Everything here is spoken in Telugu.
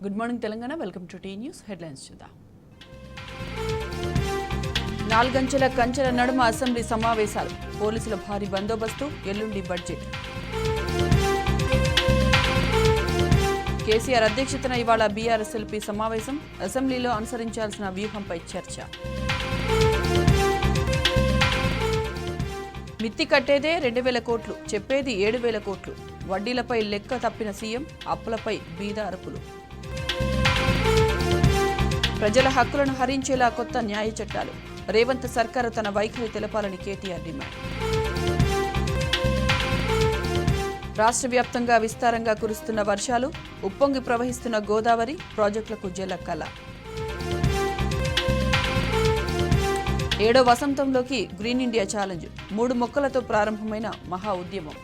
Good morning Telangana. Welcome to T News headlines. చూద్దాం. 4 గంటల కంచెల నడుమ అసెంబ్లీ సమావేశాలు, పోలీసుల భారీ బందోబస్తు, ఎల్లుండి బడ్జెట్. కేసీఆర్ అధ్యక్షతన ఇవాళ బీఆర్ఎస్ ఎల్పీ సమావేశం, అసెంబ్లీలో అనుసరించాల్సిన వ్యూహంపై చర్చ. మిత్తి కట్టేదే 2,000 కోట్లు, చెప్పేది 7,000 కోట్లు. వడ్డీలపై లెక్క తప్పిన సీఎం, అప్పులపై బీద అరుపులు. ప్రజల హక్కులను హరించేలా కొత్త న్యాయ చట్టాలు, రేవంత్ సర్కారు తన వైఖరి తెలపాలని కేటీఆర్ డిమాండ్. రాష్ట్ర వ్యాప్తంగా విస్తారంగా కురుస్తున్న వర్షాలు, ఉప్పొంగి ప్రవహిస్తున్న గోదావరి, ప్రాజెక్టులకు జలకళ. 7వ వసంతంలోకి గ్రీన్ ఇండియా ఛాలెంజ్, 3 మొక్కలతో ప్రారంభమైన మహా ఉద్యమం.